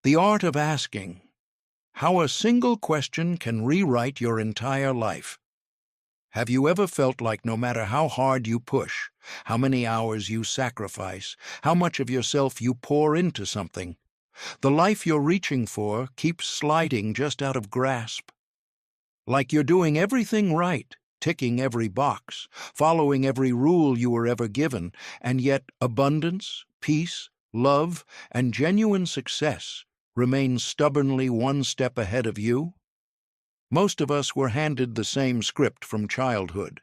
The Art of Asking. How a single question can rewrite your entire life. Have you ever felt like no matter how hard you push, how many hours you sacrifice, how much of yourself you pour into something, the life you're reaching for keeps sliding just out of grasp? Like you're doing everything right, ticking every box, following every rule you were ever given, and yet abundance, peace, love, and genuine success remain stubbornly one step ahead of you? Most of us were handed the same script from childhood.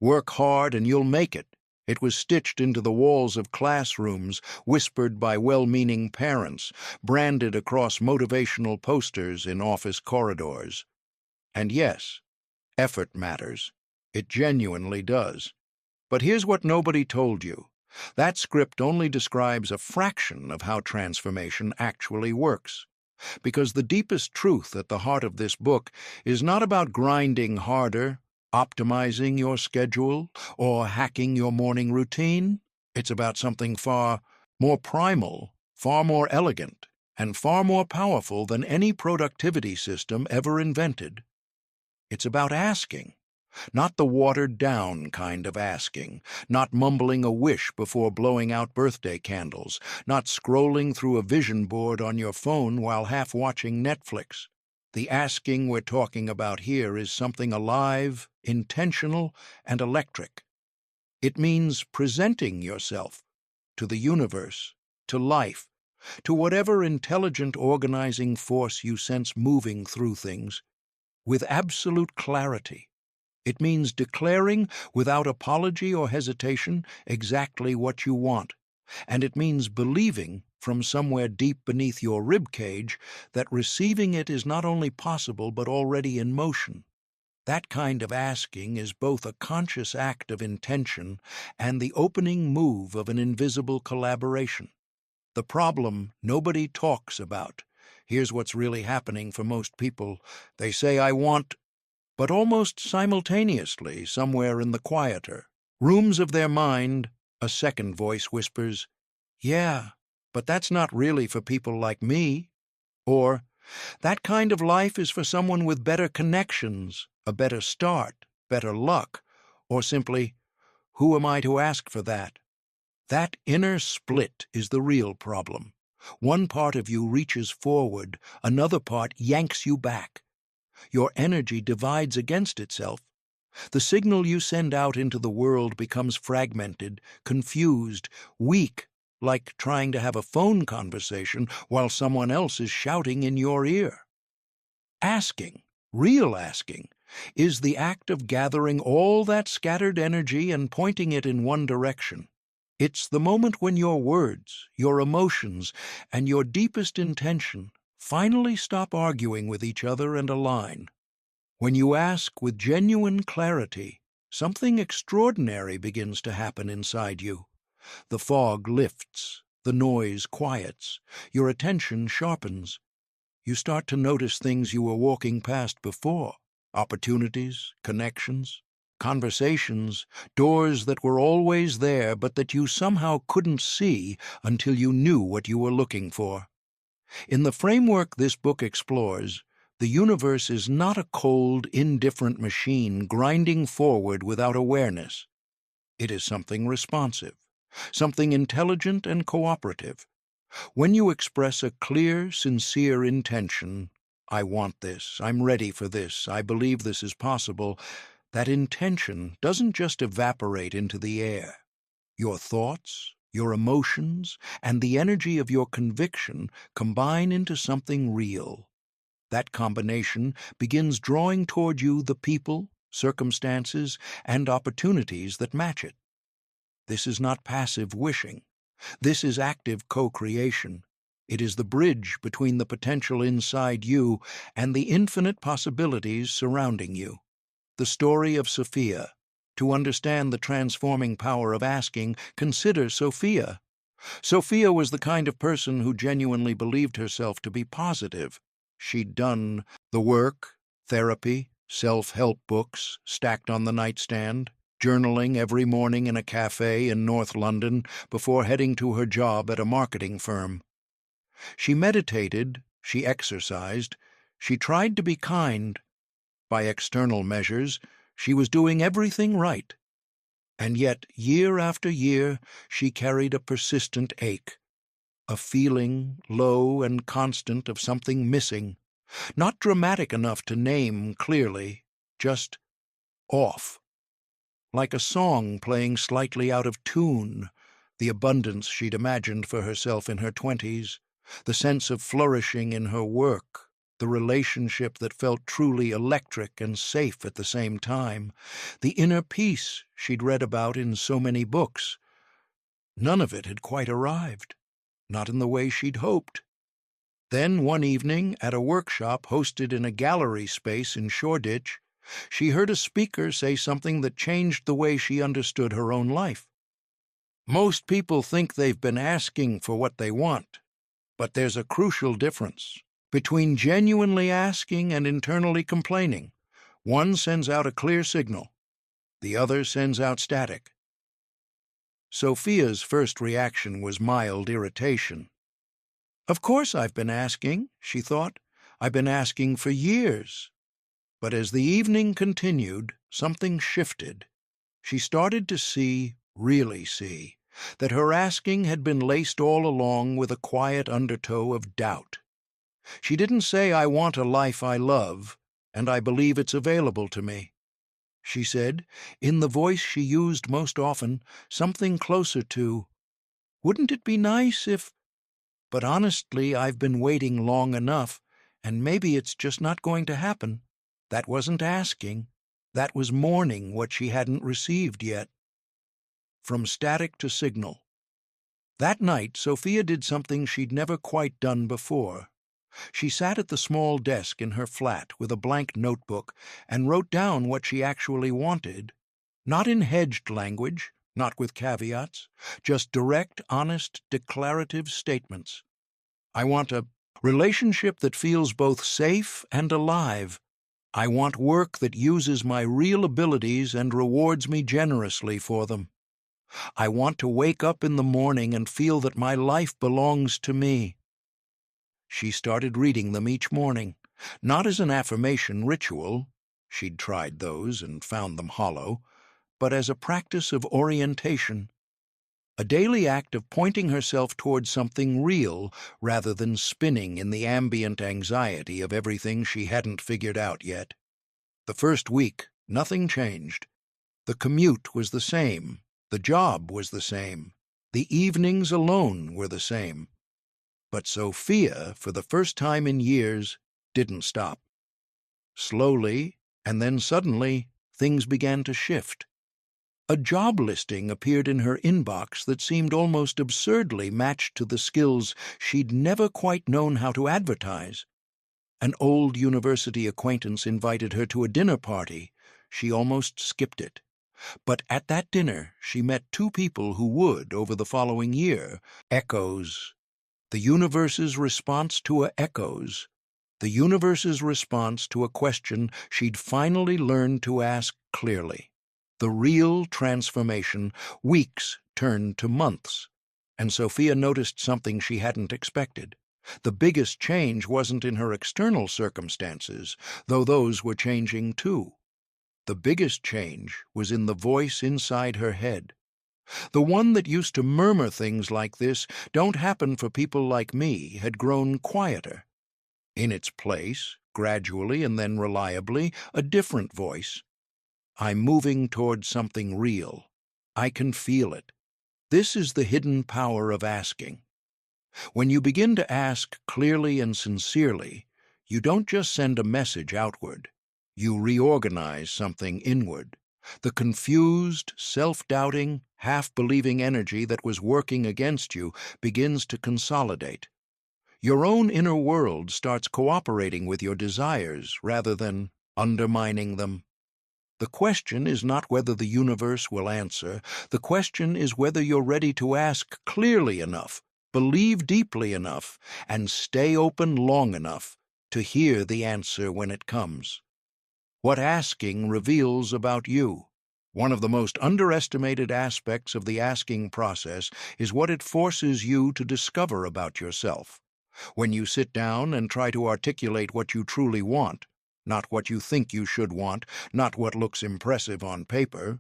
Work hard and you'll make it. It was stitched into the walls of classrooms, whispered by well-meaning parents, branded across motivational posters in office corridors. And yes, effort matters. It genuinely does. But here's what nobody told you. That script only describes a fraction of how transformation actually works. Because the deepest truth at the heart of this book is not about grinding harder, optimizing your schedule, or hacking your morning routine. It's about something far more primal, far more elegant, and far more powerful than any productivity system ever invented. It's about asking. Not the watered-down kind of asking, not mumbling a wish before blowing out birthday candles, not scrolling through a vision board on your phone while half-watching Netflix. The asking we're talking about here is something alive, intentional, and electric. It means presenting yourself to the universe, to life, to whatever intelligent organizing force you sense moving through things, with absolute clarity. It means declaring, without apology or hesitation, exactly what you want. And it means believing, from somewhere deep beneath your ribcage, that receiving it is not only possible but already in motion. That kind of asking is both a conscious act of intention and the opening move of an invisible collaboration. The problem nobody talks about. Here's what's really happening for most people. They say, "I want," but almost simultaneously, somewhere in the quieter rooms of their mind, a second voice whispers, "Yeah, but that's not really for people like me." Or, "That kind of life is for someone with better connections, a better start, better luck." Or simply, "Who am I to ask for that?" That inner split is the real problem. One part of you reaches forward, another part yanks you back. Your energy divides against itself. The signal you send out into the world becomes fragmented, confused, weak, like trying to have a phone conversation while someone else is shouting in your ear. Asking, real asking, is the act of gathering all that scattered energy and pointing it in one direction. It's the moment when your words, your emotions, and your deepest intention finally stop arguing with each other and align. When you ask with genuine clarity, something extraordinary begins to happen inside you. The fog lifts, the noise quiets, your attention sharpens. You start to notice things you were walking past before, opportunities, connections, conversations, doors that were always there but that you somehow couldn't see until you knew what you were looking for. In the framework this book explores, the universe is not a cold, indifferent machine grinding forward without awareness. It is something responsive, something intelligent and cooperative. When you express a clear, sincere intention, "I want this, I'm ready for this, I believe this is possible," that intention doesn't just evaporate into the air. Your thoughts, your emotions, and the energy of your conviction combine into something real. That combination begins drawing toward you the people, circumstances, and opportunities that match it. This is not passive wishing. This is active co-creation. It is the bridge between the potential inside you and the infinite possibilities surrounding you. The story of Sophia. To understand the transforming power of asking, consider Sophia. Sophia was the kind of person who genuinely believed herself to be positive. She'd done the work, therapy, self-help books stacked on the nightstand, journaling every morning in a cafe in North London before heading to her job at a marketing firm. She meditated, she exercised, she tried to be kind. By external measures, she was doing everything right. And yet, year after year, she carried a persistent ache, a feeling, low and constant, of something missing, not dramatic enough to name clearly, just off. Like a song playing slightly out of tune, the abundance she'd imagined for herself in her 20s, the sense of flourishing in her work, the relationship that felt truly electric and safe at the same time, the inner peace she'd read about in so many books. None of it had quite arrived, not in the way she'd hoped. Then one evening, at a workshop hosted in a gallery space in Shoreditch, she heard a speaker say something that changed the way she understood her own life. Most people think they've been asking for what they want, but there's a crucial difference between genuinely asking and internally complaining. One sends out a clear signal, the other sends out static. Sophia's first reaction was mild irritation. Of course I've been asking, she thought. I've been asking for years. But as the evening continued, something shifted. She started to see, really see, that her asking had been laced all along with a quiet undertow of doubt. She didn't say, "I want a life I love, and I believe it's available to me." She said, in the voice she used most often, something closer to, "Wouldn't it be nice if... but honestly, I've been waiting long enough, and maybe it's just not going to happen." That wasn't asking. That was mourning what she hadn't received yet. From static to signal. That night, Sophia did something she'd never quite done before. She sat at the small desk in her flat with a blank notebook and wrote down what she actually wanted. Not in hedged language, not with caveats, just direct, honest, declarative statements. I want a relationship that feels both safe and alive. I want work that uses my real abilities and rewards me generously for them. I want to wake up in the morning and feel that my life belongs to me. She started reading them each morning, not as an affirmation ritual, she'd tried those and found them hollow, but as a practice of orientation, a daily act of pointing herself toward something real rather than spinning in the ambient anxiety of everything she hadn't figured out yet. The first week, nothing changed. The commute was the same, the job was the same, the evenings alone were the same. But Sophia, for the first time in years, didn't stop. Slowly, and then suddenly, things began to shift. A job listing appeared in her inbox that seemed almost absurdly matched to the skills she'd never quite known how to advertise. An old university acquaintance invited her to a dinner party. She almost skipped it. But at that dinner, she met two people who would, over the following year, echoes. The universe's response to echoes. The universe's response to a question she'd finally learned to ask clearly. The real transformation, weeks turned to months, and Sophia noticed something she hadn't expected. The biggest change wasn't in her external circumstances, though those were changing too. The biggest change was in the voice inside her head. The one that used to murmur things like this, "Don't happen for people like me," had grown quieter. In its place, gradually and then reliably, a different voice. "I'm moving toward something real. I can feel it." This is the hidden power of asking. When you begin to ask clearly and sincerely, you don't just send a message outward. You reorganize something inward. The confused, self-doubting, half-believing energy that was working against you begins to consolidate. Your own inner world starts cooperating with your desires rather than undermining them. The question is not whether the universe will answer. The question is whether you're ready to ask clearly enough, believe deeply enough, and stay open long enough to hear the answer when it comes. What asking reveals about you. One of the most underestimated aspects of the asking process is what it forces you to discover about yourself. When you sit down and try to articulate what you truly want, not what you think you should want, not what looks impressive on paper,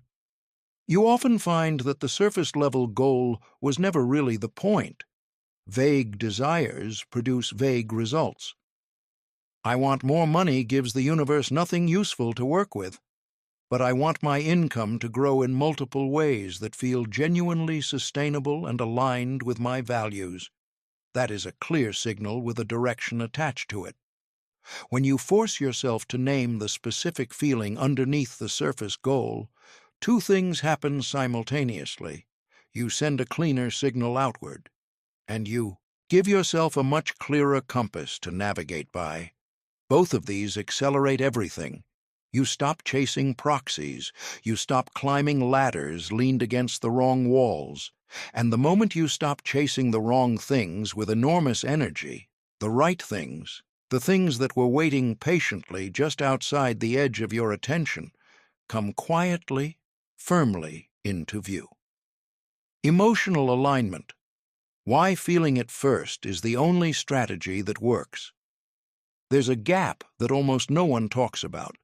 you often find that the surface-level goal was never really the point. Vague desires produce vague results. I want more money gives the universe nothing useful to work with, but I want my income to grow in multiple ways that feel genuinely sustainable and aligned with my values. That is a clear signal with a direction attached to it. When you force yourself to name the specific feeling underneath the surface goal, two things happen simultaneously. You send a cleaner signal outward, and you give yourself a much clearer compass to navigate by. Both of these accelerate everything. You stop chasing proxies, you stop climbing ladders leaned against the wrong walls, and the moment you stop chasing the wrong things with enormous energy, the right things, the things that were waiting patiently just outside the edge of your attention, come quietly, firmly into view. Emotional alignment. Why feeling it first is the only strategy that works. There's a gap that almost no one talks about.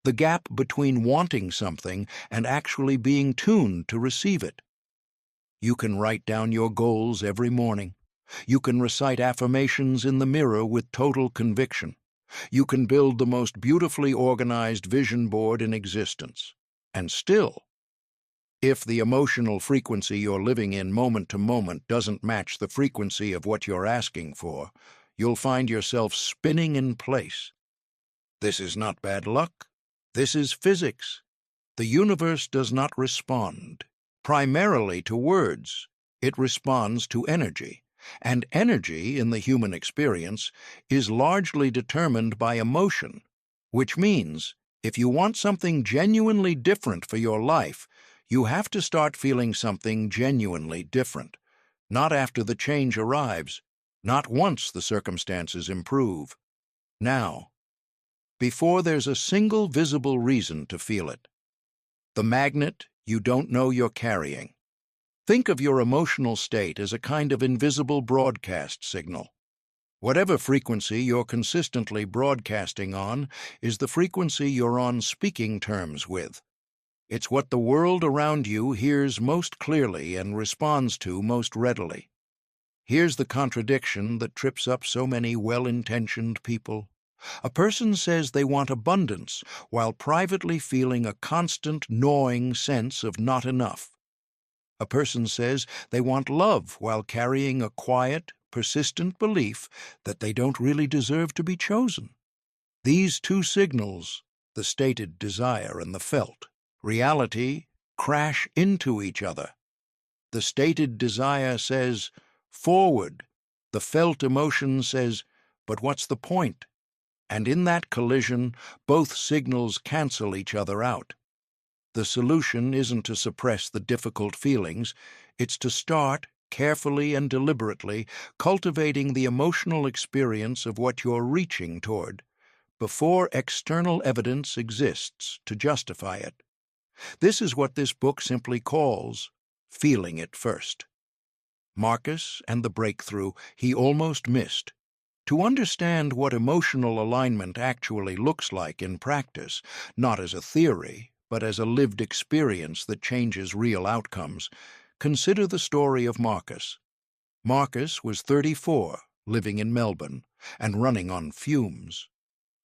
The gap between wanting something and actually being tuned to receive it. You can write down your goals every morning. You can recite affirmations in the mirror with total conviction. You can build the most beautifully organized vision board in existence. And still, if the emotional frequency you're living in moment to moment doesn't match the frequency of what you're asking for, you'll find yourself spinning in place. This is not bad luck. This is physics. The universe does not respond primarily to words. It responds to energy. And energy, in the human experience, is largely determined by emotion, which means if you want something genuinely different for your life, you have to start feeling something genuinely different. Not after the change arrives, not once the circumstances improve. Now, before there's a single visible reason to feel it. The magnet you don't know you're carrying. Think of your emotional state as a kind of invisible broadcast signal. Whatever frequency you're consistently broadcasting on is the frequency you're on speaking terms with. It's what the world around you hears most clearly and responds to most readily. Here's the contradiction that trips up so many well-intentioned people. A person says they want abundance while privately feeling a constant gnawing sense of not enough. A person says they want love while carrying a quiet, persistent belief that they don't really deserve to be chosen. These two signals, the stated desire and the felt reality, crash into each other. The stated desire says, forward. The felt emotion says, but what's the point? And in that collision, both signals cancel each other out. The solution isn't to suppress the difficult feelings, it's to start, carefully and deliberately, cultivating the emotional experience of what you're reaching toward, before external evidence exists to justify it. This is what this book simply calls feeling it first. Marcus and the breakthrough he almost missed. To understand what emotional alignment actually looks like in practice, not as a theory, but as a lived experience that changes real outcomes, consider the story of Marcus. Marcus was 34, living in Melbourne, and running on fumes.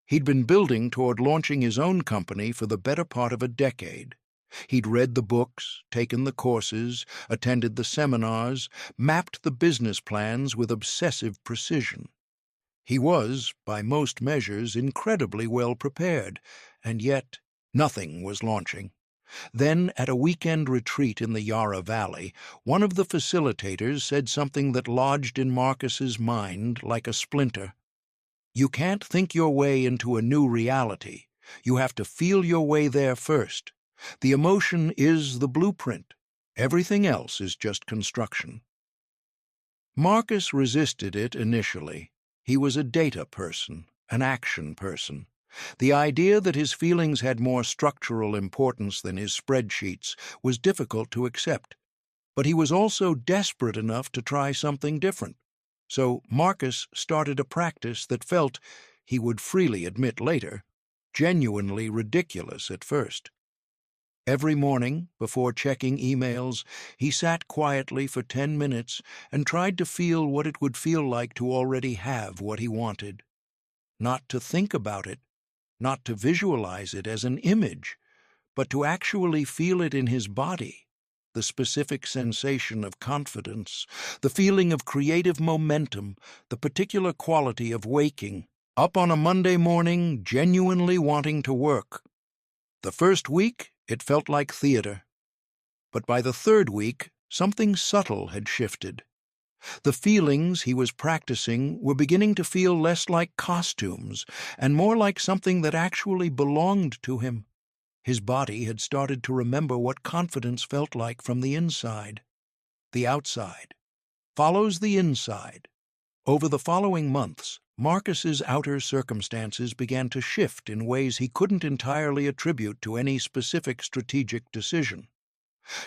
He'd been building toward launching his own company for the better part of a decade. He'd read the books, taken the courses, attended the seminars, mapped the business plans with obsessive precision. He was, by most measures, incredibly well prepared, and yet nothing was launching. Then, at a weekend retreat in the Yarra Valley, one of the facilitators said something that lodged in Marcus's mind like a splinter. You can't think your way into a new reality. You have to feel your way there first. The emotion is the blueprint. Everything else is just construction. Marcus resisted it initially. He was a data person, an action person. The idea that his feelings had more structural importance than his spreadsheets was difficult to accept, but he was also desperate enough to try something different. So Marcus started a practice that felt, he would freely admit later, genuinely ridiculous at first. Every morning, before checking emails, he sat quietly for 10 minutes and tried to feel what it would feel like to already have what he wanted. Not to think about it, not to visualize it as an image, but to actually feel it in his body, the specific sensation of confidence, the feeling of creative momentum, the particular quality of waking up on a Monday morning genuinely wanting to work. The first week, it felt like theater. But by the third week, something subtle had shifted. The feelings he was practicing were beginning to feel less like costumes and more like something that actually belonged to him. His body had started to remember what confidence felt like from the inside. The outside follows the inside. Over the following months, Marcus's outer circumstances began to shift in ways he couldn't entirely attribute to any specific strategic decision.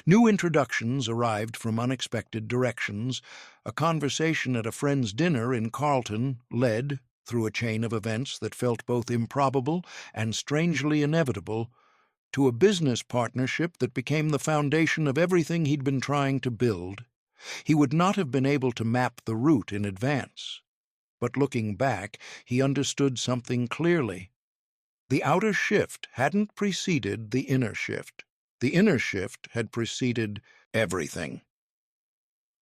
New introductions arrived from unexpected directions. A conversation at a friend's dinner in Carlton led, through a chain of events that felt both improbable and strangely inevitable, to a business partnership that became the foundation of everything he'd been trying to build. He would not have been able to map the route in advance. But looking back, he understood something clearly. The outer shift hadn't preceded the inner shift. The inner shift had preceded everything.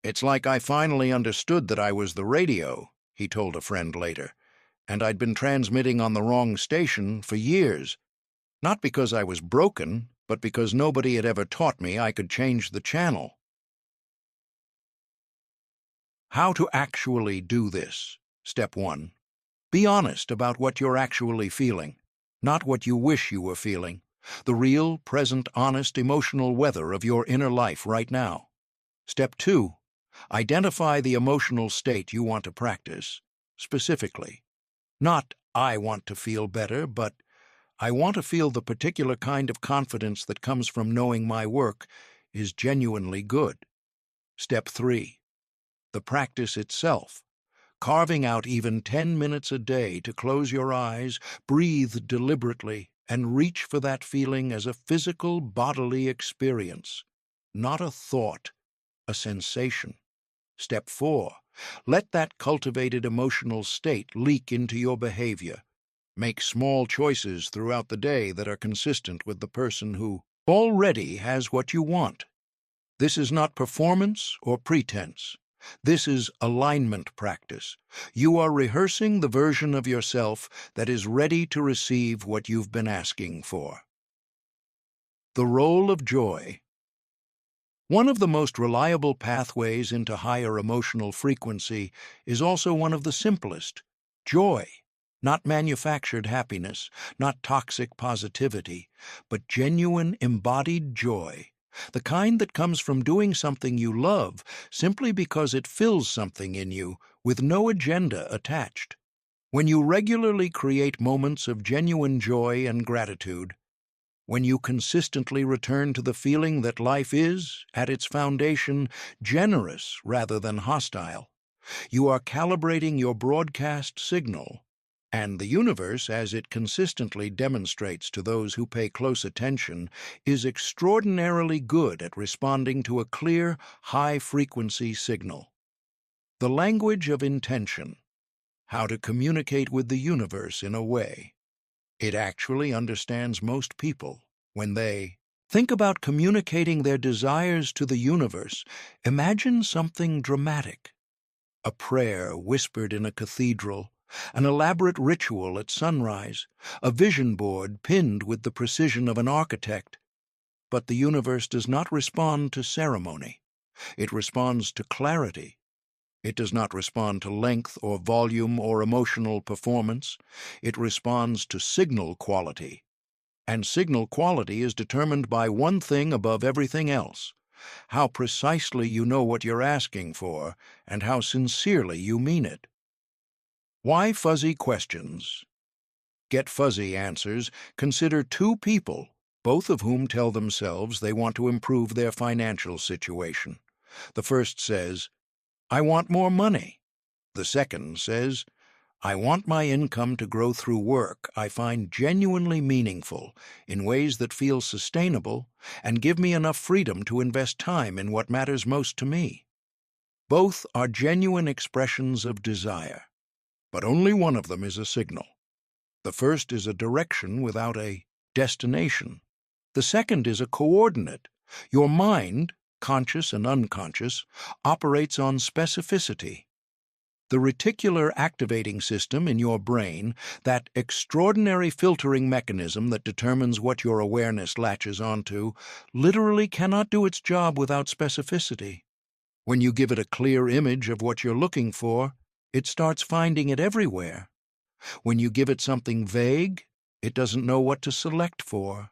"It's like I finally understood that I was the radio," he told a friend later, "and I'd been transmitting on the wrong station for years. Not because I was broken, but because nobody had ever taught me I could change the channel." How to actually do this. Step 1. Be honest about what you're actually feeling, not what you wish you were feeling. The real, present, honest, emotional weather of your inner life right now. Step 2. Identify the emotional state you want to practice, specifically. Not, "I want to feel better," but, "I want to feel the particular kind of confidence that comes from knowing my work is genuinely good." Step 3. The practice itself. Carving out even 10 minutes a day to close your eyes, breathe deliberately, and reach for that feeling as a physical, bodily experience, not a thought, a sensation. Step 4. Let that cultivated emotional state leak into your behavior. Make small choices throughout the day that are consistent with the person who already has what you want. This is not performance or pretense. This is alignment practice. You are rehearsing the version of yourself that is ready to receive what you've been asking for. The role of joy. One of the most reliable pathways into higher emotional frequency is also one of the simplest: joy. Not manufactured happiness, not toxic positivity, but genuine embodied joy. The kind that comes from doing something you love simply because it fills something in you, with no agenda attached. When you regularly create moments of genuine joy and gratitude, when you consistently return to the feeling that life is, at its foundation, generous rather than hostile, you are calibrating your broadcast signal. And the universe, as it consistently demonstrates to those who pay close attention, is extraordinarily good at responding to a clear, high-frequency signal. The language of intention. How to communicate with the universe in a way it actually understands most people. When they think about communicating their desires to the universe, imagine something dramatic. A prayer whispered in a cathedral, an elaborate ritual at sunrise, a vision board pinned with the precision of an architect. But the universe does not respond to ceremony. It responds to clarity. It does not respond to length or volume or emotional performance. It responds to signal quality. And signal quality is determined by one thing above everything else: how precisely you know what you're asking for and how sincerely you mean it. Why fuzzy questions? Get fuzzy answers. Consider two people, both of whom tell themselves they want to improve their financial situation. The first says, "I want more money." The second says, I want my income to grow through work I find genuinely meaningful in ways that feel sustainable and give me enough freedom to invest time in what matters most to me. Both are genuine expressions of desire, but only one of them is a signal. The first is a direction without a destination. The second is a coordinate. Your mind, conscious and unconscious, operates on specificity. The reticular activating system in your brain, that extraordinary filtering mechanism that determines what your awareness latches onto, literally cannot do its job without specificity. When you give it a clear image of what you're looking for, it starts finding it everywhere. When you give it something vague, it doesn't know what to select for.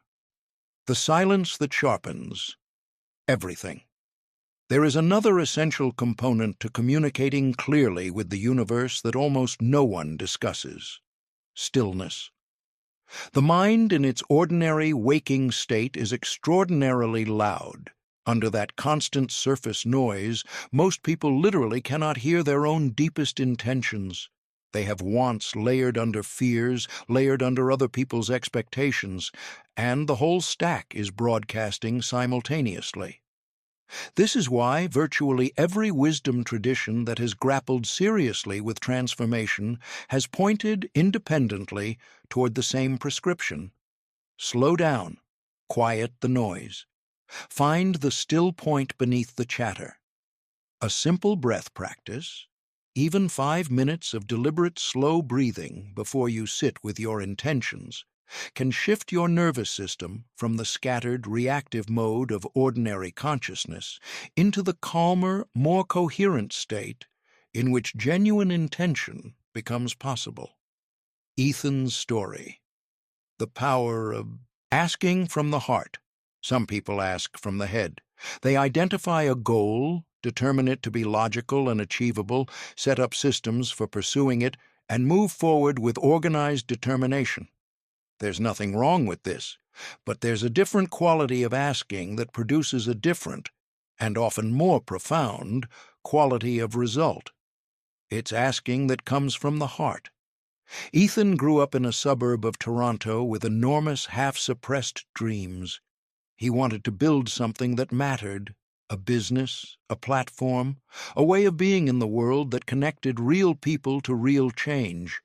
The silence that sharpens everything. There is another essential component to communicating clearly with the universe that almost no one discusses: stillness. The mind in its ordinary waking state is extraordinarily loud. Under that constant surface noise, most people literally cannot hear their own deepest intentions. They have wants layered under fears, layered under other people's expectations, and the whole stack is broadcasting simultaneously. This is why virtually every wisdom tradition that has grappled seriously with transformation has pointed independently toward the same prescription. Slow down, quiet the noise. Find the still point beneath the chatter. A simple breath practice, even 5 minutes of deliberate slow breathing before you sit with your intentions, can shift your nervous system from the scattered, reactive mode of ordinary consciousness into the calmer, more coherent state in which genuine intention becomes possible. Ethan's story. The power of asking from the heart. Some people ask from the head. They identify a goal, determine it to be logical and achievable, set up systems for pursuing it, and move forward with organized determination. There's nothing wrong with this, but there's a different quality of asking that produces a different, and often more profound, quality of result. It's asking that comes from the heart. Ethan grew up in a suburb of Toronto with enormous, half-suppressed dreams. He wanted to build something that mattered, a business, a platform, a way of being in the world that connected real people to real change.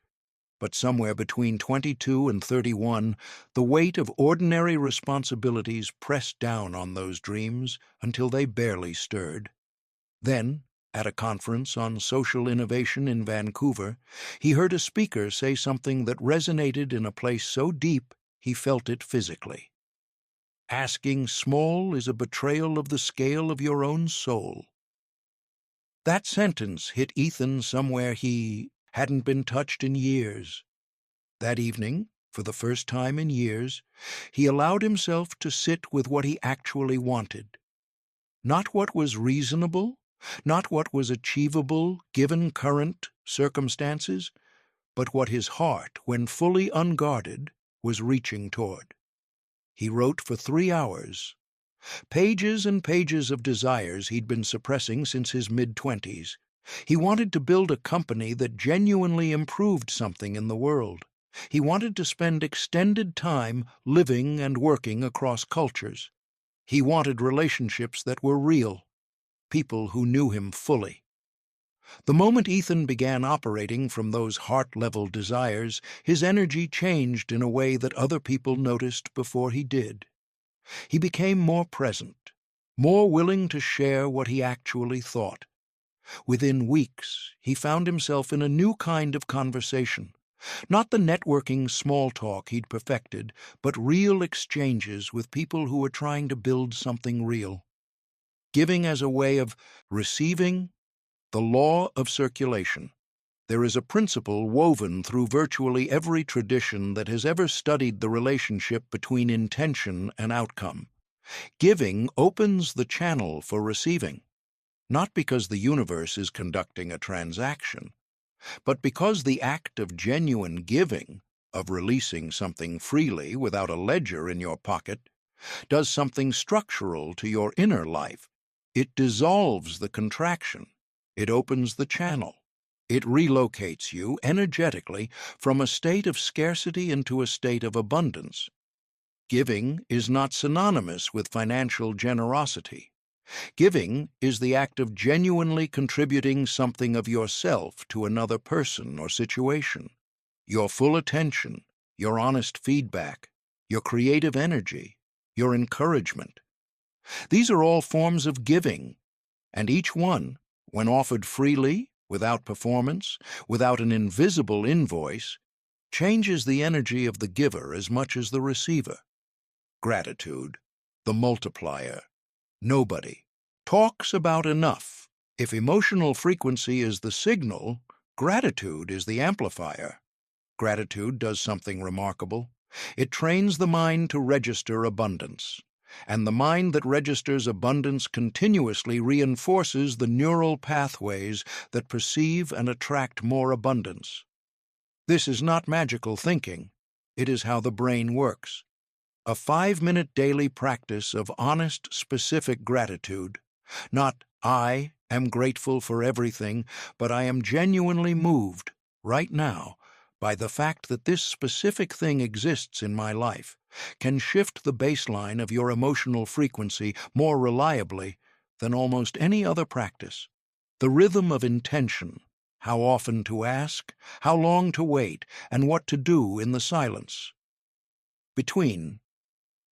But somewhere between 22 and 31, the weight of ordinary responsibilities pressed down on those dreams until they barely stirred. Then, at a conference on social innovation in Vancouver, he heard a speaker say something that resonated in a place so deep he felt it physically. Asking small is a betrayal of the scale of your own soul. That sentence hit Ethan somewhere he hadn't been touched in years. That evening, for the first time in years, he allowed himself to sit with what he actually wanted. Not what was reasonable, not what was achievable given current circumstances, but what his heart, when fully unguarded, was reaching toward. He wrote for 3 hours. Pages and pages of desires he'd been suppressing since his mid-20s. He wanted to build a company that genuinely improved something in the world. He wanted to spend extended time living and working across cultures. He wanted relationships that were real, people who knew him fully. The moment Ethan began operating from those heart-level desires, his energy changed in a way that other people noticed before he did. He became more present, more willing to share what he actually thought. Within weeks, he found himself in a new kind of conversation. Not the networking small talk he'd perfected, but real exchanges with people who were trying to build something real. Giving as a way of receiving, the law of circulation. There is a principle woven through virtually every tradition that has ever studied the relationship between intention and outcome. Giving opens the channel for receiving, not because the universe is conducting a transaction, but because the act of genuine giving, of releasing something freely without a ledger in your pocket, does something structural to your inner life. It dissolves the contraction. It opens the channel. It relocates you energetically from a state of scarcity into a state of abundance. Giving is not synonymous with financial generosity. Giving is the act of genuinely contributing something of yourself to another person or situation. Your full attention, your honest feedback, your creative energy, your encouragement. These are all forms of giving, and each one, when offered freely, without performance, without an invisible invoice, changes the energy of the giver as much as the receiver. Gratitude, the multiplier. Nobody talks about enough. If emotional frequency is the signal, gratitude is the amplifier. Gratitude does something remarkable. It trains the mind to register abundance, and the mind that registers abundance continuously reinforces the neural pathways that perceive and attract more abundance. This is not magical thinking. It is how the brain works. A 5-minute daily practice of honest, specific gratitude. Not, I am grateful for everything, but I am genuinely moved, right now, by the fact that this specific thing exists in my life, can shift the baseline of your emotional frequency more reliably than almost any other practice. The rhythm of intention, how often to ask, how long to wait, and what to do in the silence. Between.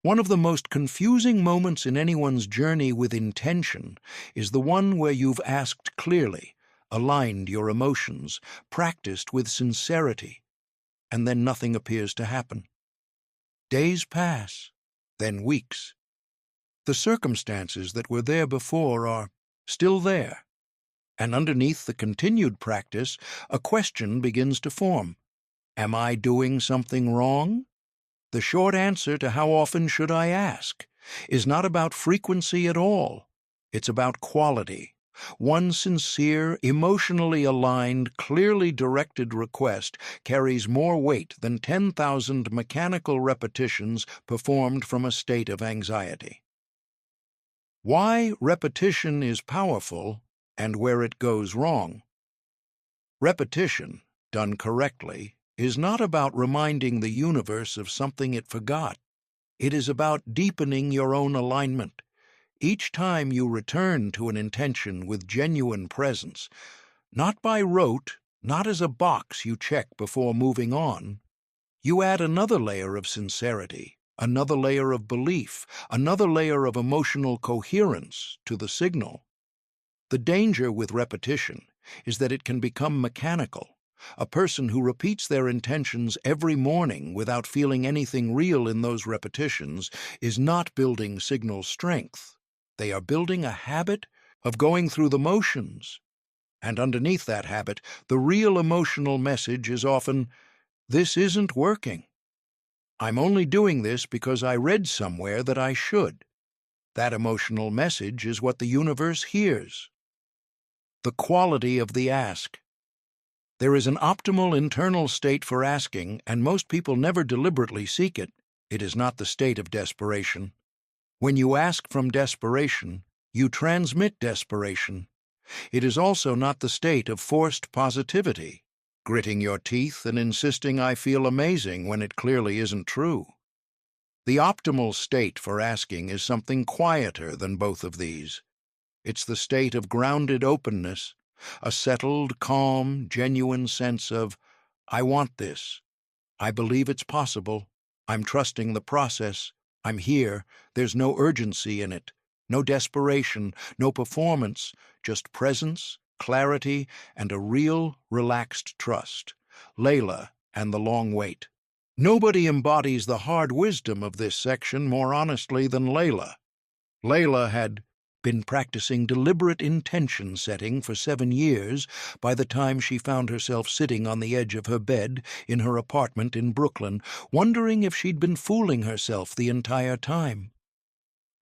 One of the most confusing moments in anyone's journey with intention is the one where you've asked clearly, aligned your emotions, practiced with sincerity, and then nothing appears to happen. Days pass, then weeks. The circumstances that were there before are still there, and underneath the continued practice, a question begins to form. Am I doing something wrong? The short answer to how often should I ask is not about frequency at all. It's about quality. One sincere, emotionally aligned, clearly directed request carries more weight than 10,000 mechanical repetitions performed from a state of anxiety. Why repetition is powerful and where it goes wrong. Repetition, done correctly, is not about reminding the universe of something it forgot. It is about deepening your own alignment. Each time you return to an intention with genuine presence, not by rote, not as a box you check before moving on, you add another layer of sincerity, another layer of belief, another layer of emotional coherence to the signal. The danger with repetition is that it can become mechanical. A person who repeats their intentions every morning without feeling anything real in those repetitions is not building signal strength. They are building a habit of going through the motions. And underneath that habit, the real emotional message is often, this isn't working. I'm only doing this because I read somewhere that I should. That emotional message is what the universe hears. The quality of the ask. There is an optimal internal state for asking, and most people never deliberately seek it. It is not the state of desperation. When you ask from desperation, you transmit desperation. It is also not the state of forced positivity, gritting your teeth and insisting I feel amazing when it clearly isn't true. The optimal state for asking is something quieter than both of these. It's the state of grounded openness, a settled, calm, genuine sense of, I want this. I believe it's possible. I'm trusting the process. I'm here. There's no urgency in it. No desperation, no performance, just presence, clarity, and a real, relaxed trust. Layla and the long wait. Nobody embodies the hard wisdom of this section more honestly than Layla. Layla had been practicing deliberate intention setting for 7 years by the time she found herself sitting on the edge of her bed in her apartment in Brooklyn, wondering if she'd been fooling herself the entire time.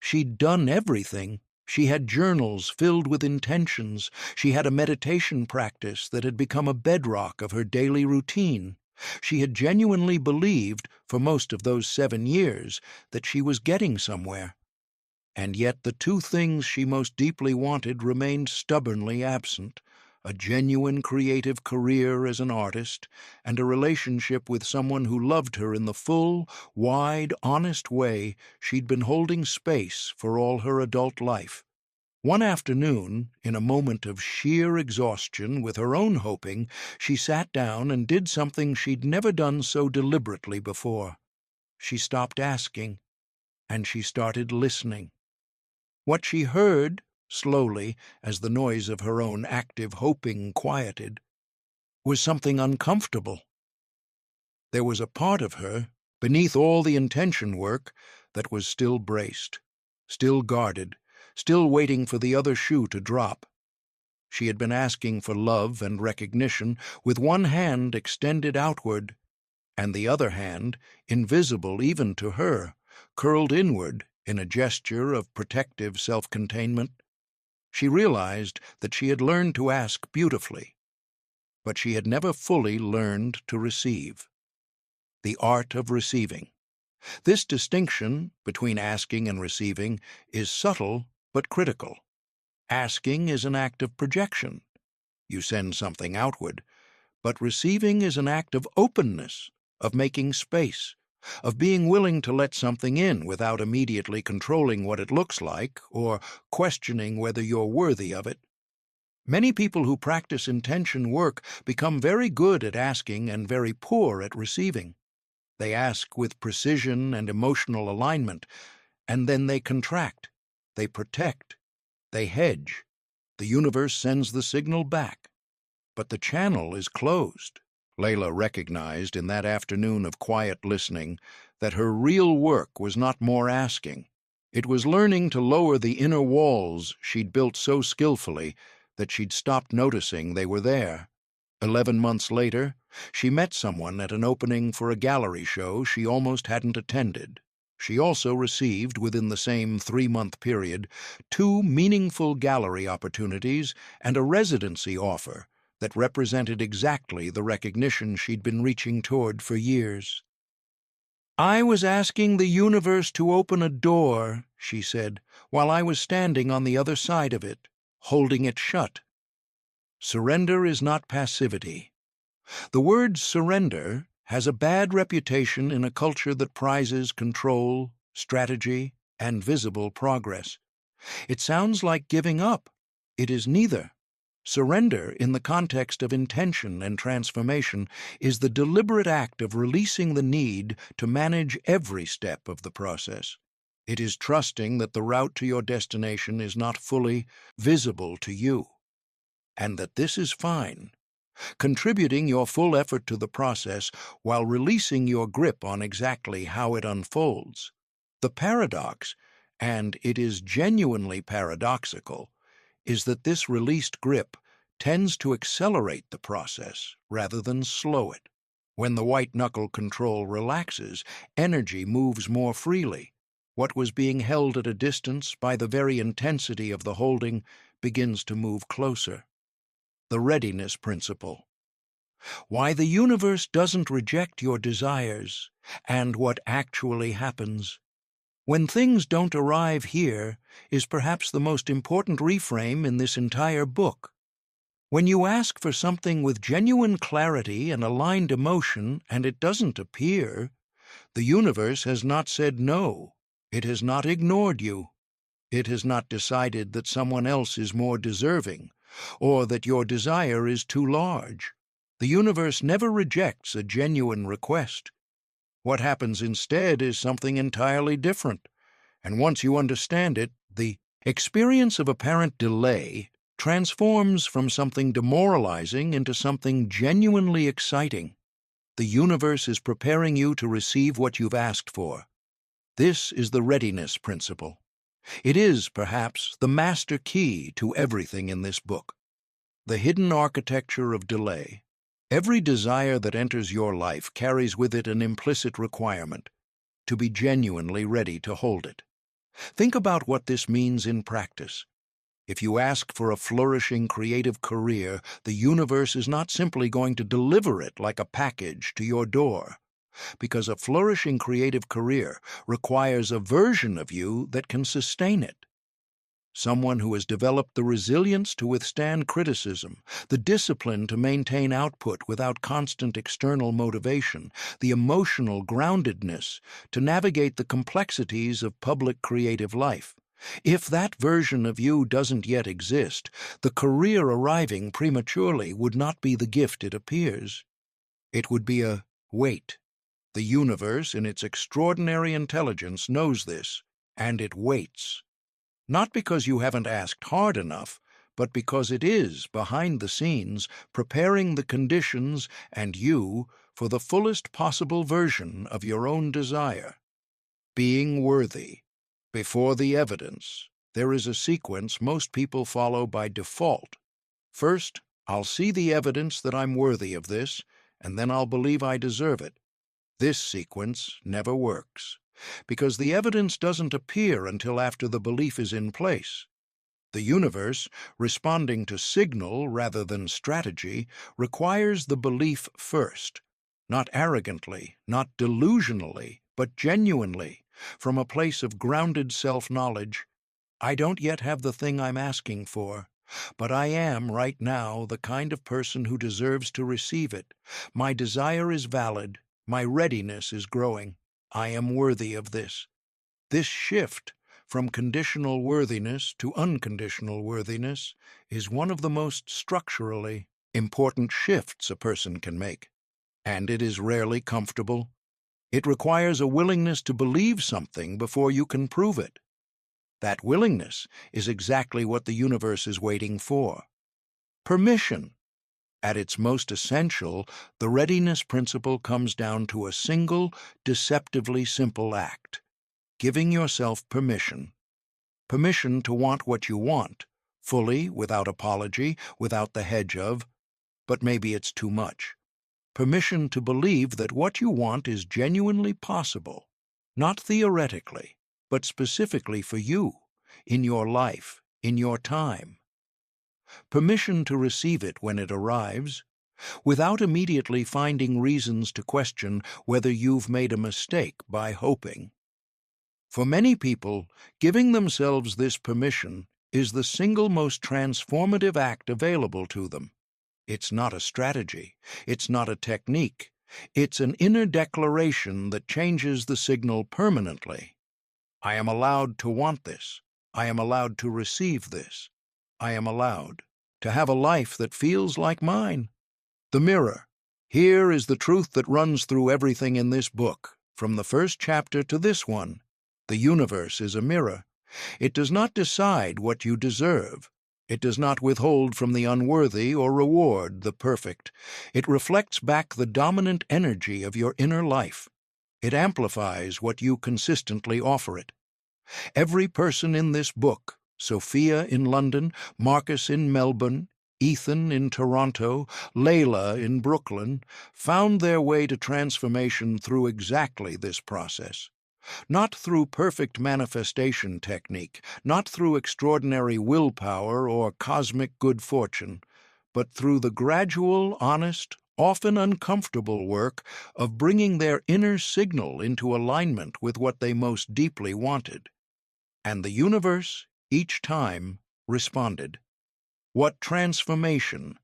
She'd done everything. She had journals filled with intentions. She had a meditation practice that had become a bedrock of her daily routine. She had genuinely believed, for most of those 7 years, that she was getting somewhere. And yet the two things she most deeply wanted remained stubbornly absent, a genuine creative career as an artist, and a relationship with someone who loved her in the full, wide, honest way she'd been holding space for all her adult life. One afternoon, in a moment of sheer exhaustion with her own hoping, she sat down and did something she'd never done so deliberately before. She stopped asking, and she started listening. What she heard, slowly, as the noise of her own active hoping quieted, was something uncomfortable. There was a part of her, beneath all the intention work, that was still braced, still guarded, still waiting for the other shoe to drop. She had been asking for love and recognition with one hand extended outward, and the other hand, invisible even to her, curled inward in a gesture of protective self-containment. She realized that she had learned to ask beautifully, but she had never fully learned to receive. The art of receiving. This distinction between asking and receiving is subtle but critical. Asking is an act of projection. You send something outward. But receiving is an act of openness, of making space, of being willing to let something in without immediately controlling what it looks like or questioning whether you're worthy of it. Many people who practice intention work become very good at asking and very poor at receiving. They ask with precision and emotional alignment, and then they contract, they protect, they hedge. The universe sends the signal back. But the channel is closed. Layla recognized in that afternoon of quiet listening that her real work was not more asking. It was learning to lower the inner walls she'd built so skillfully that she'd stopped noticing they were there. 11 months later, she met someone at an opening for a gallery show she almost hadn't attended. She also received, within the same 3-month period, 2 meaningful gallery opportunities and a residency offer that represented exactly the recognition she'd been reaching toward for years. "I was asking the universe to open a door," she said, "while I was standing on the other side of it, holding it shut." Surrender is not passivity. The word surrender has a bad reputation in a culture that prizes control, strategy, and visible progress. It sounds like giving up. It is neither. Surrender, in the context of intention and transformation, is the deliberate act of releasing the need to manage every step of the process. It is trusting that the route to your destination is not fully visible to you, and that this is fine. Contributing your full effort to the process while releasing your grip on exactly how it unfolds. The paradox, and it is genuinely paradoxical, is that this released grip tends to accelerate the process rather than slow it. When the white-knuckle control relaxes, energy moves more freely. What was being held at a distance by the very intensity of the holding begins to move closer. The readiness principle. Why the universe doesn't reject your desires, and what actually happens. When things don't arrive here is perhaps the most important reframe in this entire book. When you ask for something with genuine clarity and aligned emotion and it doesn't appear, the universe has not said no. It has not ignored you. It has not decided that someone else is more deserving, or that your desire is too large. The universe never rejects a genuine request. What happens instead is something entirely different, and once you understand it, the experience of apparent delay transforms from something demoralizing into something genuinely exciting. The universe is preparing you to receive what you've asked for. This is the readiness principle. It is, perhaps, the master key to everything in this book. The hidden architecture of delay. Every desire that enters your life carries with it an implicit requirement to be genuinely ready to hold it. Think about what this means in practice. If you ask for a flourishing creative career, the universe is not simply going to deliver it like a package to your door, because a flourishing creative career requires a version of you that can sustain it. someone who has developed the resilience to withstand criticism, the discipline to maintain output without constant external motivation, the emotional groundedness to navigate the complexities of public creative life. If that version of you doesn't yet exist, the career arriving prematurely would not be the gift it appears. It would be a wait. The universe, in its extraordinary intelligence, knows this, and it waits. Not because you haven't asked hard enough, but because it is, behind the scenes, preparing the conditions and you for the fullest possible version of your own desire. Being worthy. Before the evidence, there is a sequence most people follow by default. First, I'll see the evidence that I'm worthy of this, and then I'll believe I deserve it. This sequence never works, because the evidence doesn't appear until after the belief is in place. The universe, responding to signal rather than strategy, requires the belief first, not arrogantly, not delusionally, but genuinely, from a place of grounded self-knowledge. I don't yet have the thing I'm asking for, but I am, right now, the kind of person who deserves to receive it. My desire is valid. My readiness is growing. I am worthy of this. This shift from conditional worthiness to unconditional worthiness is one of the most structurally important shifts a person can make. And it is rarely comfortable. It requires a willingness to believe something before you can prove it. That willingness is exactly what the universe is waiting for. Permission. At its most essential, the readiness principle comes down to a single, deceptively simple act: giving yourself permission. Permission to want what you want, fully, without apology, without the hedge of, but maybe it's too much. Permission to believe that what you want is genuinely possible, not theoretically, but specifically for you, in your life, in your time. Permission to receive it when it arrives, without immediately finding reasons to question whether you've made a mistake by hoping. For many people, giving themselves this permission is the single most transformative act available to them. It's not a strategy. It's not a technique. It's an inner declaration that changes the signal permanently. I am allowed to want this. I am allowed to receive this. I am allowed to have a life that feels like mine. The mirror. Here is the truth that runs through everything in this book, from the first chapter to this one. The universe is a mirror. It does not decide what you deserve. It does not withhold from the unworthy or reward the perfect. It reflects back the dominant energy of your inner life. It amplifies what you consistently offer it. Every person in this book, Sophia in London, Marcus in Melbourne, Ethan in Toronto, Layla in Brooklyn, found their way to transformation through exactly this process. Not through perfect manifestation technique, not through extraordinary willpower or cosmic good fortune, but through the gradual, honest, often uncomfortable work of bringing their inner signal into alignment with what they most deeply wanted. And the universe, each time, responded. What transformation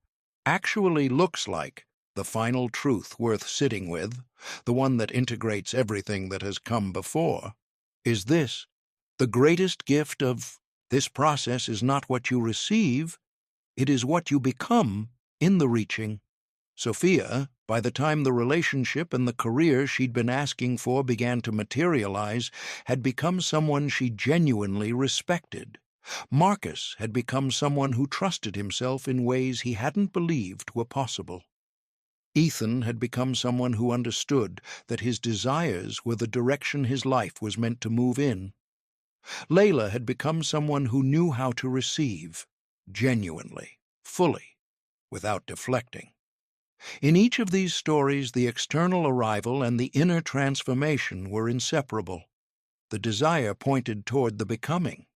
actually looks like, the final truth worth sitting with, the one that integrates everything that has come before, is this: the greatest gift of this process is not what you receive, it is what you become in the reaching. Sophia, by the time the relationship and the career she'd been asking for began to materialize, had become someone she genuinely respected. Marcus had become someone who trusted himself in ways he hadn't believed were possible. Ethan had become someone who understood that his desires were the direction his life was meant to move in. Layla had become someone who knew how to receive, genuinely, fully, without deflecting. In each of these stories, the external arrival and the inner transformation were inseparable. The desire pointed toward the becoming.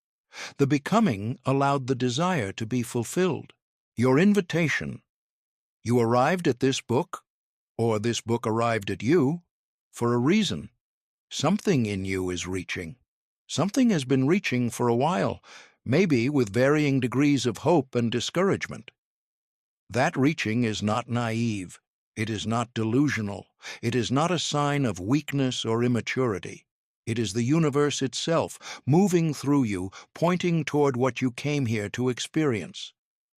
The becoming allowed the desire to be fulfilled. Your invitation. You arrived at this book, or this book arrived at you, for a reason. Something in you is reaching. Something has been reaching for a while, maybe with varying degrees of hope and discouragement. That reaching is not naive. It is not delusional. It is not a sign of weakness or immaturity. It is the universe itself, moving through you, pointing toward what you came here to experience.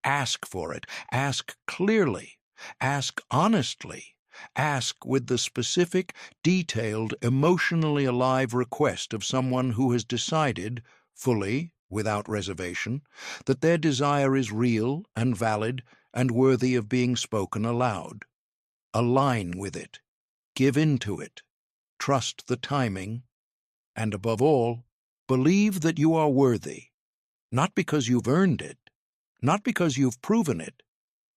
Ask for it. Ask clearly. Ask honestly. Ask with the specific, detailed, emotionally alive request of someone who has decided, fully, without reservation, that their desire is real and valid and worthy of being spoken aloud. Align with it. Give in to it. Trust the timing. And above all, believe that you are worthy, not because you've earned it, not because you've proven it,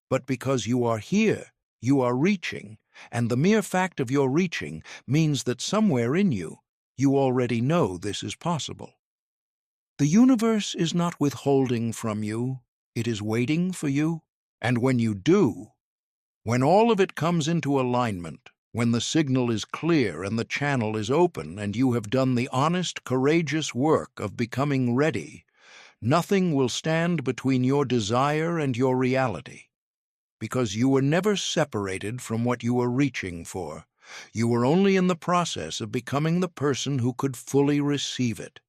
but because you are here, you are reaching, and the mere fact of your reaching means that somewhere in you, you already know this is possible. The universe is not withholding from you, it is waiting for you, and when you do, when all of it comes into alignment, when the signal is clear and the channel is open and you have done the honest, courageous work of becoming ready, nothing will stand between your desire and your reality. Because you were never separated from what you were reaching for. You were only in the process of becoming the person who could fully receive it.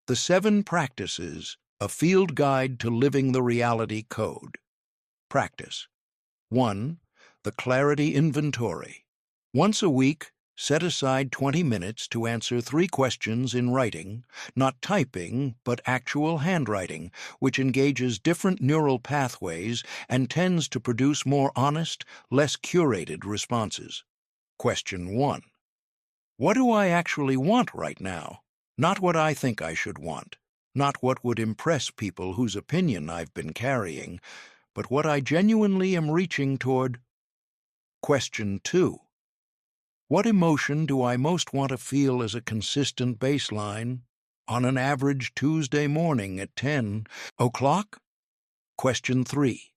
The 7 Practices, a field guide to living the reality code. Practice. 1. The Clarity Inventory. Once a week, set aside 20 minutes to answer 3 questions in writing, not typing, but actual handwriting, which engages different neural pathways and tends to produce more honest, less curated responses. Question 1. What do I actually want right now? Not what I think I should want, not what would impress people whose opinion I've been carrying, but what I genuinely am reaching toward. Question 2. What emotion do I most want to feel as a consistent baseline on an average Tuesday morning at 10 o'clock? Question 3.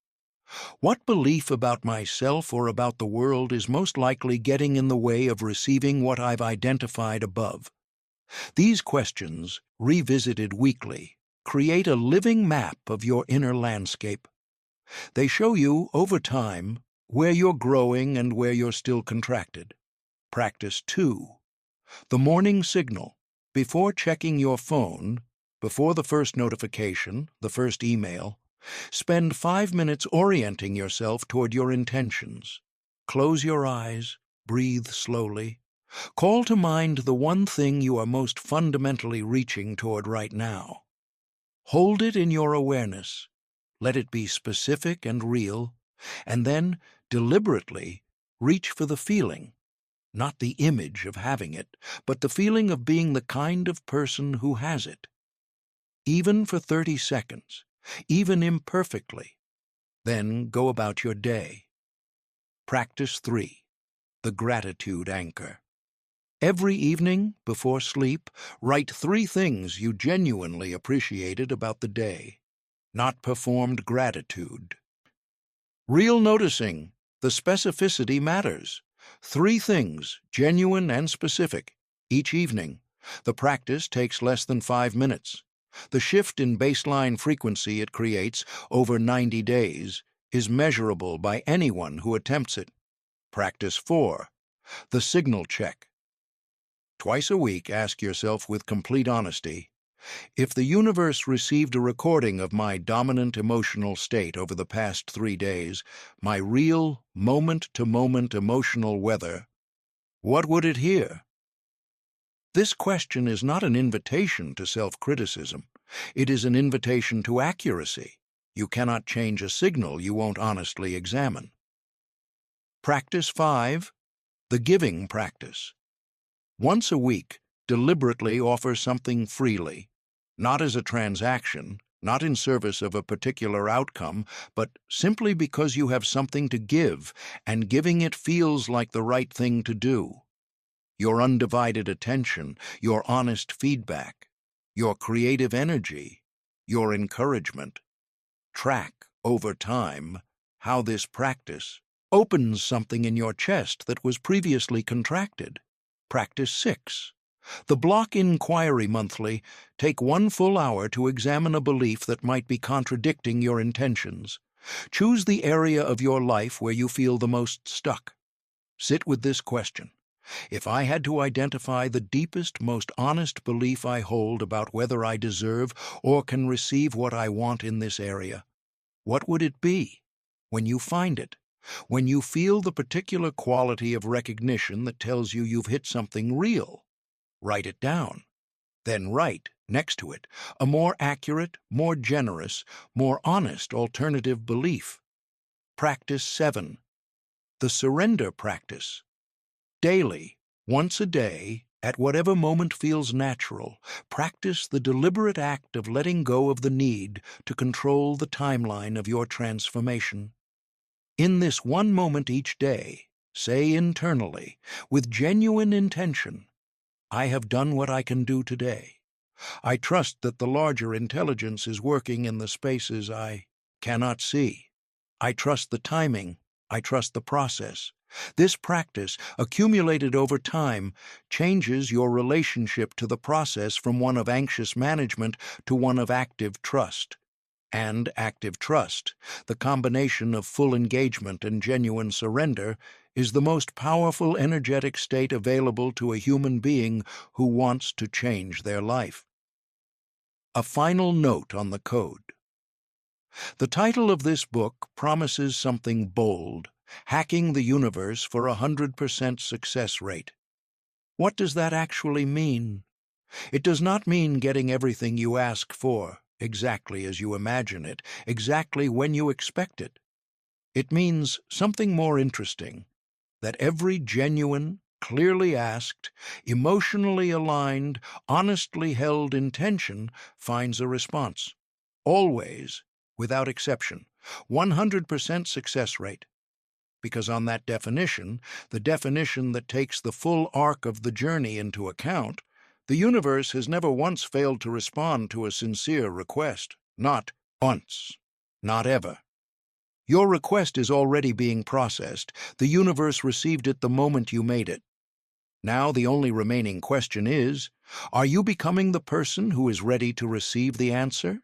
What belief about myself or about the world is most likely getting in the way of receiving what I've identified above? These questions, revisited weekly, create a living map of your inner landscape. They show you, over time, where you're growing and where you're still contracted. Practice 2. The morning signal. Before checking your phone, before the first notification, the first email, spend 5 minutes orienting yourself toward your intentions. Close your eyes, breathe slowly. Call to mind the one thing you are most fundamentally reaching toward right now. Hold it in your awareness. Let it be specific and real, and then, deliberately, reach for the feeling. Not the image of having it, but the feeling of being the kind of person who has it. Even for 30 seconds, even imperfectly. Then go about your day. Practice 3. The Gratitude Anchor. Every evening, before sleep, write 3 things you genuinely appreciated about the day. Not performed gratitude. Real noticing. The specificity matters. 3 things, genuine and specific, each evening. The practice takes less than 5 minutes. The shift in baseline frequency it creates over 90 days is measurable by anyone who attempts it. Practice 4. The Signal Check. Twice a week, ask yourself with complete honesty, if the universe received a recording of my dominant emotional state over the past 3 days, my real, moment-to-moment emotional weather, what would it hear? This question is not an invitation to self-criticism. It is an invitation to accuracy. You cannot change a signal you won't honestly examine. Practice 5. The Giving Practice. Once a week, deliberately offer something freely. Not as a transaction, not in service of a particular outcome, but simply because you have something to give, and giving it feels like the right thing to do. Your undivided attention, your honest feedback, your creative energy, your encouragement. Track, over time, how this practice opens something in your chest that was previously contracted. Practice 6. The Block Inquiry Monthly take 1 full hour to examine a belief that might be contradicting your intentions. Choose the area of your life where you feel the most stuck. Sit with this question. If I had to identify the deepest, most honest belief I hold about whether I deserve or can receive what I want in this area, what would it be? When you find it, when you feel the particular quality of recognition that tells you you've hit something real, write it down. Then write, next to it, a more accurate, more generous, more honest alternative belief. Practice 7. The Surrender Practice. Daily, once a day, at whatever moment feels natural, practice the deliberate act of letting go of the need to control the timeline of your transformation. In this one moment each day, say internally, with genuine intention, I have done what I can do today. I trust that the larger intelligence is working in the spaces I cannot see. I trust the timing. I trust the process. This practice, accumulated over time, changes your relationship to the process from one of anxious management to one of active trust. And active trust, the combination of full engagement and genuine surrender, is the most powerful energetic state available to a human being who wants to change their life. A final note on the code. The title of this book promises something bold: Hacking the Universe for 100% Success Rate. What does that actually mean? It does not mean getting everything you ask for, exactly as you imagine it, exactly when you expect it. It means something more interesting: that every genuine, clearly asked, emotionally aligned, honestly held intention finds a response. Always, without exception, 100% success rate. Because on that definition, the definition that takes the full arc of the journey into account, the universe has never once failed to respond to a sincere request. Not once. Not ever. Your request is already being processed. The universe received it the moment you made it. Now the only remaining question is, are you becoming the person who is ready to receive the answer?